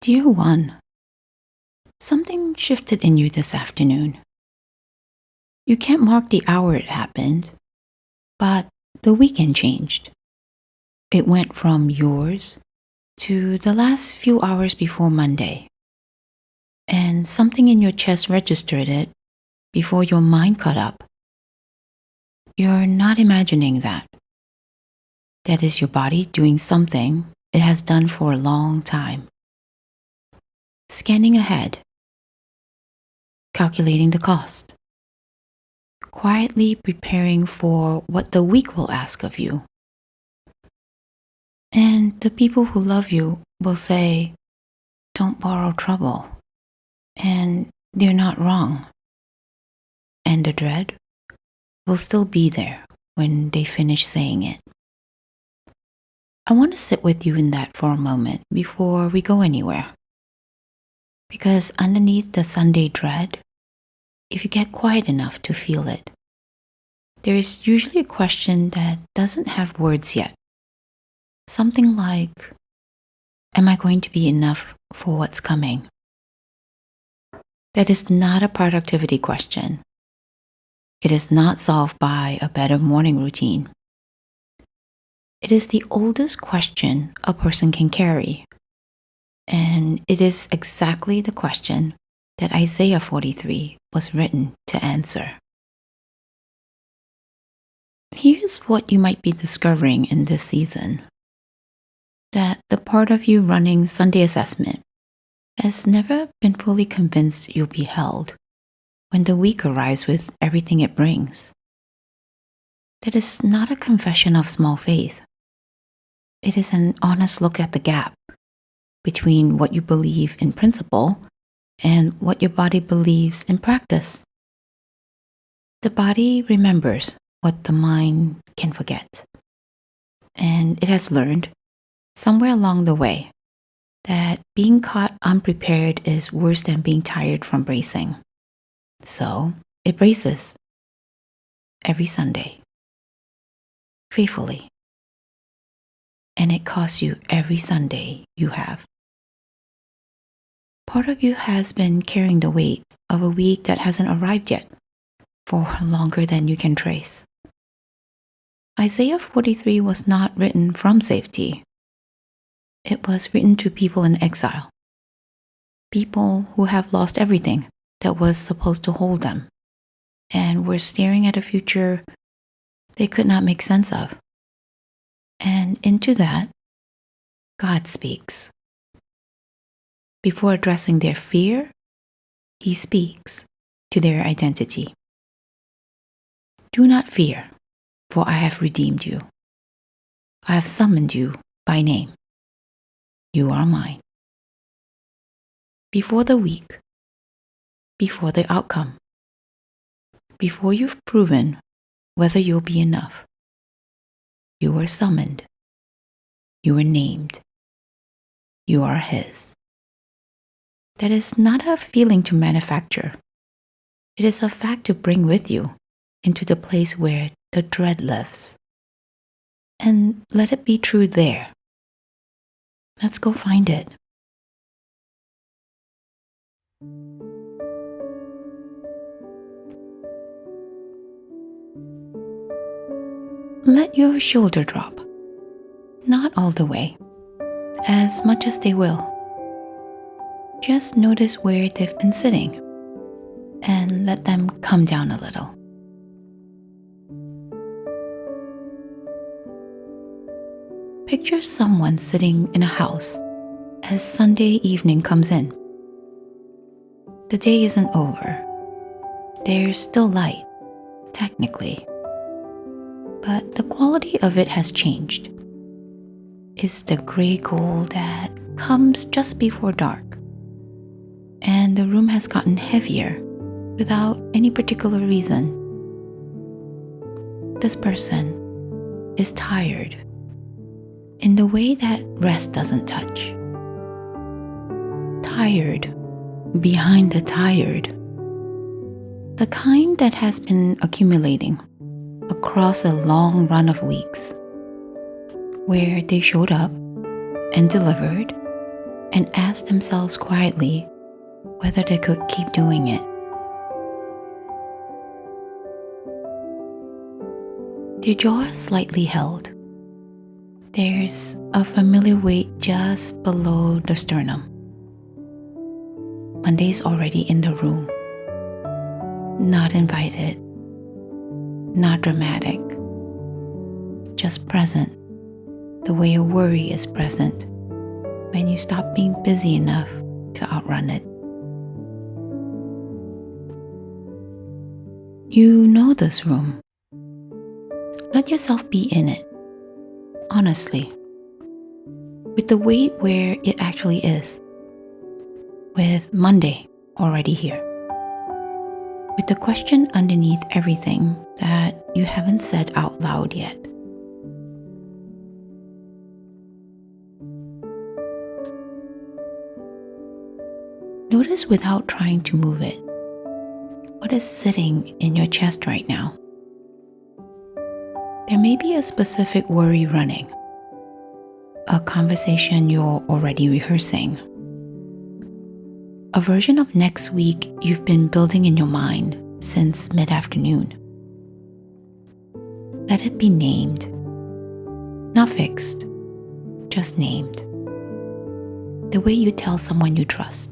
Dear one, something shifted in you this afternoon. You can't mark the hour it happened, but the weekend changed. It went from yours to the last few hours before Monday, and something in your chest registered it before your mind caught up. You're not imagining that. That is your body doing something it has done for a long time. Scanning ahead, calculating the cost, quietly preparing for what the week will ask of you. And the people who love you will say, "Don't borrow trouble." And they're not wrong. And the dread will still be there when they finish saying it. I want to sit with you in that for a moment before we go anywhere. Because underneath the Sunday dread, if you get quiet enough to feel it, there is usually a question that doesn't have words yet. Something like, am I going to be enough for what's coming? That is not a productivity question. It is not solved by a better morning routine. It is the oldest question a person can carry. And it is exactly the question that Isaiah 43 was written to answer. Here's what you might be discovering in this season. That the part of you running Sunday assessment has never been fully convinced you'll be held when the week arrives with everything it brings. That is not a confession of small faith. It is an honest look at the gap between what you believe in principle and what your body believes in practice. The body remembers what the mind can forget. And it has learned, somewhere along the way, that being caught unprepared is worse than being tired from bracing. So it braces every Sunday, faithfully. And it costs you every Sunday you have. Part of you has been carrying the weight of a week that hasn't arrived yet for longer than you can trace. Isaiah 43 was not written from safety. It was written to people in exile, people who have lost everything that was supposed to hold them and were staring at a future they could not make sense of. And into that, God speaks. Before addressing their fear, He speaks to their identity. Do not fear, for I have redeemed you. I have summoned you by name. You are mine. Before the week, before the outcome, before you've proven whether you'll be enough, you were summoned. You were named. You are His. That is not a feeling to manufacture. It is a fact to bring with you into the place where the dread lives. And let it be true there. Let's go find it. Let your shoulder drop. Not all the way, as much as they will. Just notice where they've been sitting and let them come down a little. Picture someone sitting in a house as Sunday evening comes in. The day isn't over. There's still light, technically. But the quality of it has changed. It's the gray gold that comes just before dark. And the room has gotten heavier without any particular reason. This person is tired in the way that rest doesn't touch. Tired behind the tired. The kind that has been accumulating across a long run of weeks, where they showed up and delivered and ask themselves quietly whether they could keep doing it. Their jaw is slightly held. There's a familiar weight just below the sternum. Monday's already in the room. Not invited, not dramatic, just present, the way a worry is present when you stop being busy enough to outrun it. You know this room. Let yourself be in it, honestly, with the weight where it actually is, with Monday already here, with the question underneath everything that you haven't said out loud yet. Notice without trying to move it, what is sitting in your chest right now. There may be a specific worry running, a conversation you're already rehearsing, a version of next week you've been building in your mind since mid-afternoon. Let it be named, not fixed, just named. The way you tell someone you trust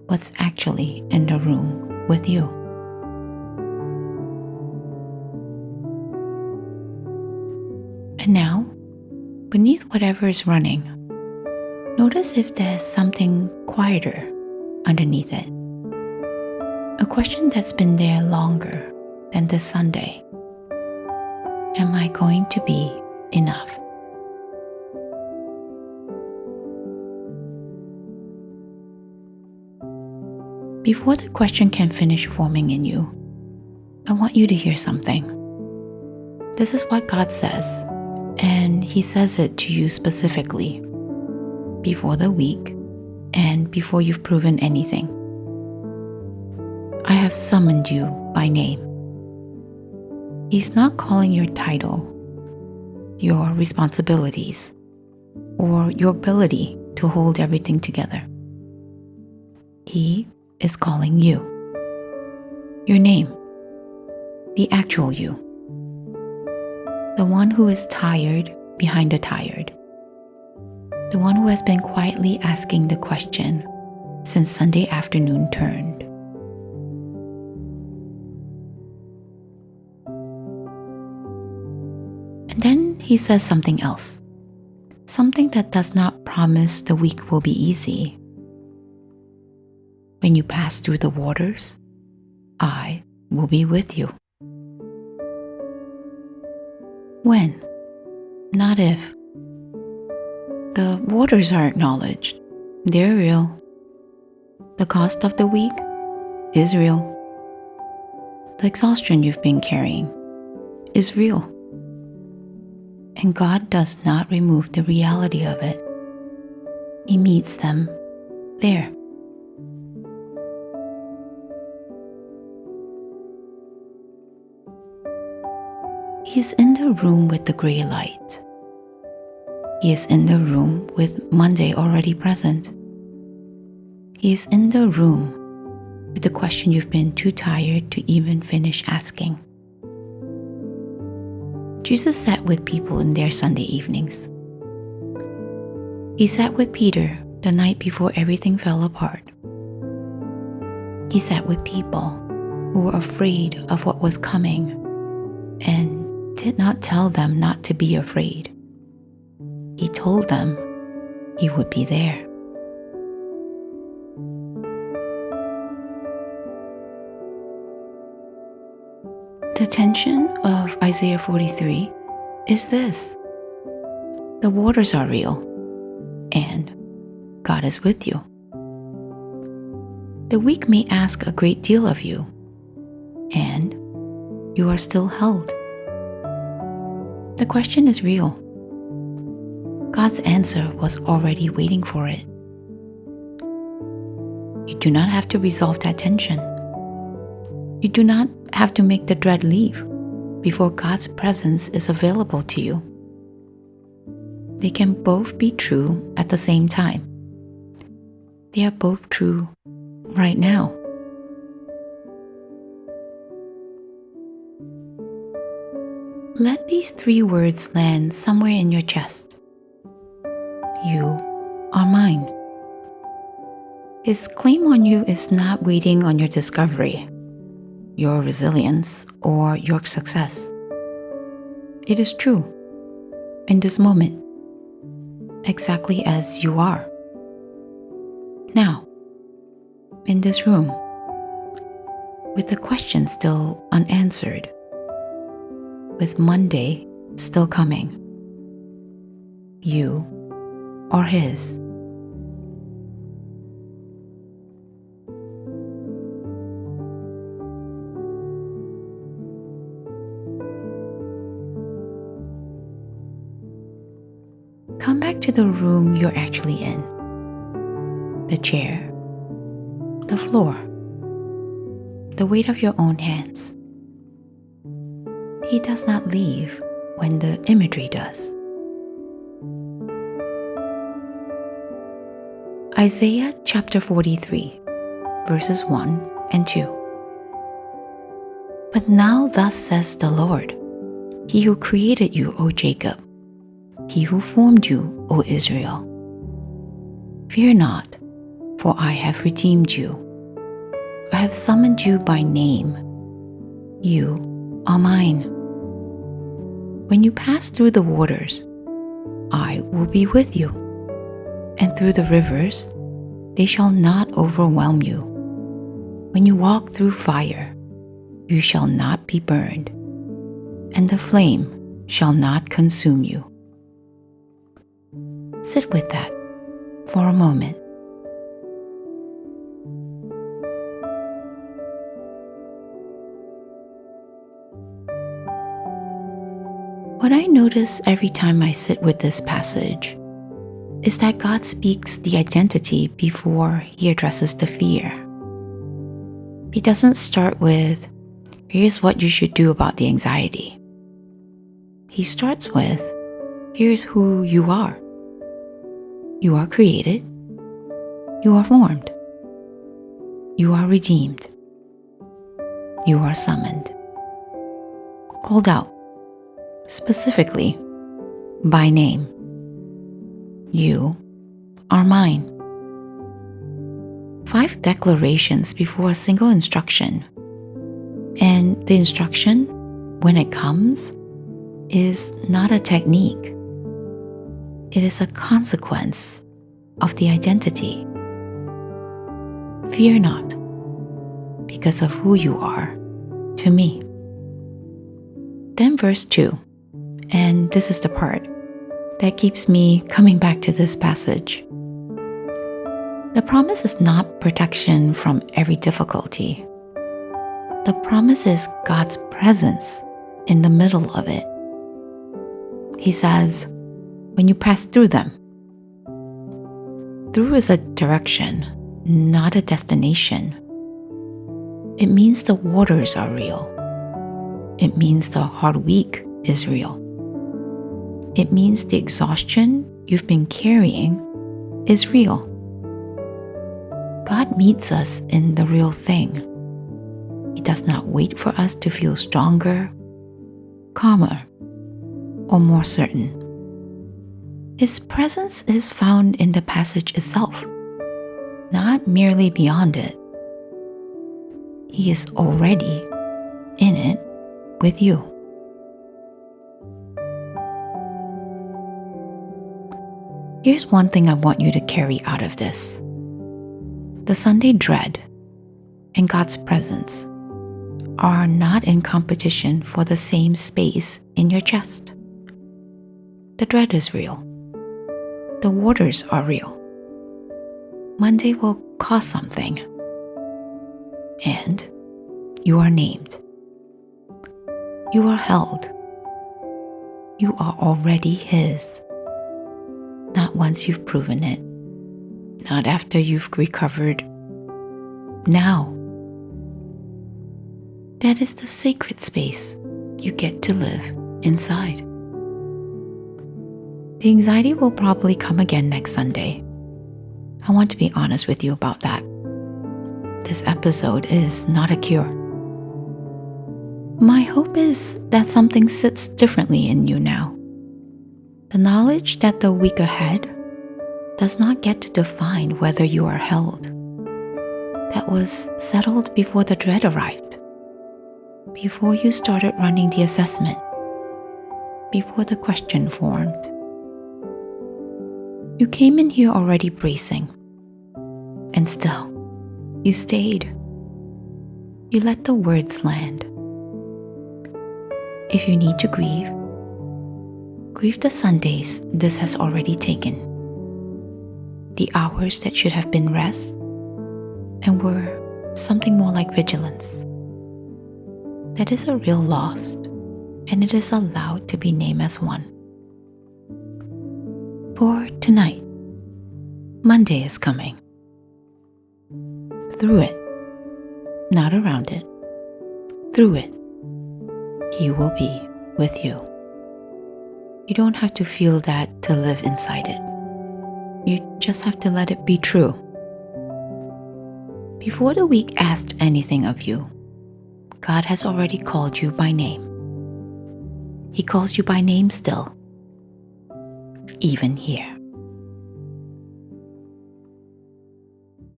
what's actually in the room with you. And now, beneath whatever is running, notice if there's something quieter underneath it. A question that's been there longer than this Sunday. Am I going to be enough? Before the question can finish forming in you, I want you to hear something. This is what God says, and He says it to you specifically, before the week and before you've proven anything. I have summoned you by name. He's not calling your title, your responsibilities, or your ability to hold everything together. He is calling you. Your name. The actual you. The one who is tired behind the tired. The one who has been quietly asking the question since Sunday afternoon turned. And then He says something else. Something that does not promise the week will be easy. When you pass through the waters, I will be with you. When, not if. The waters are acknowledged. They're real. The cost of the week is real. The exhaustion you've been carrying is real. And God does not remove the reality of it. He meets them there. He is in the room with the gray light. He is in the room with Monday already present. He is in the room with the question you've been too tired to even finish asking. Jesus sat with people in their Sunday evenings. He sat with Peter the night before everything fell apart. He sat with people who were afraid of what was coming and did not tell them not to be afraid. He told them He would be there. The tension of Isaiah 43 is this. The waters are real, and God is with you. The week may ask a great deal of you, and you are still held. The question is real. God's answer was already waiting for it. You do not have to resolve that tension. You do not have to make the dread leave before God's presence is available to you. They can both be true at the same time. They are both true right now. Let these 3 words land somewhere in your chest. You are mine. His claim on you is not waiting on your discovery, your resilience, or your success. It is true in this moment, exactly as you are. Now, in this room, with the question still unanswered, with Monday still coming, you are his. Come back to the room you're actually in. The chair, the floor, the weight of your own hands. He does not leave when the imagery does. Isaiah chapter 43, verses 1 and 2. But now thus says the Lord, He who created you, O Jacob, He who formed you, O Israel. Fear not, for I have redeemed you. I have summoned you by name. You are mine. When you pass through the waters, I will be with you. And through the rivers, they shall not overwhelm you. When you walk through fire, you shall not be burned, and the flame shall not consume you. Sit with that for a moment. What I notice every time I sit with this passage is that God speaks the identity before He addresses the fear. He doesn't start with, here's what you should do about the anxiety. He starts with, here's who you are. You are created. You are formed. You are redeemed. You are summoned. Called out, specifically, by name. You are mine. 5 declarations before a single instruction. And the instruction, when it comes, is not a technique. It is a consequence of the identity. Fear not, because of who you are to me. Then verse 2, and this is the part that keeps me coming back to this passage. The promise is not protection from every difficulty. The promise is God's presence in the middle of it. He says, when you pass through them. Through is a direction, not a destination. It means the waters are real. It means the hard week is real. It means the exhaustion you've been carrying is real. God meets us in the real thing. He does not wait for us to feel stronger, calmer, or more certain. His presence is found in the passage itself, not merely beyond it. He is already in it with you. Here's one thing I want you to carry out of this. The Sunday dread and God's presence are not in competition for the same space in your chest. The dread is real. The waters are real. Monday will cost something. And you are named. You are held. You are already His. Not once you've proven it. Not after you've recovered. Now. That is the sacred space you get to live inside. The anxiety will probably come again next Sunday. I want to be honest with you about that. This episode is not a cure. My hope is that something sits differently in you now. The knowledge that the week ahead does not get to define whether you are held. That was settled before the dread arrived, before you started running the assessment, before the question formed. You came in here already bracing, and still, you stayed. You let the words land. If you need to grieve, grieve the Sundays this has already taken, the hours that should have been rest and were something more like vigilance. That is a real loss, and it is allowed to be named as one. For tonight, Monday is coming. Through it, not around it, through it, He will be with you. You don't have to feel that to live inside it. You just have to let it be true. Before the week asked anything of you, God has already called you by name. He calls you by name still, even here.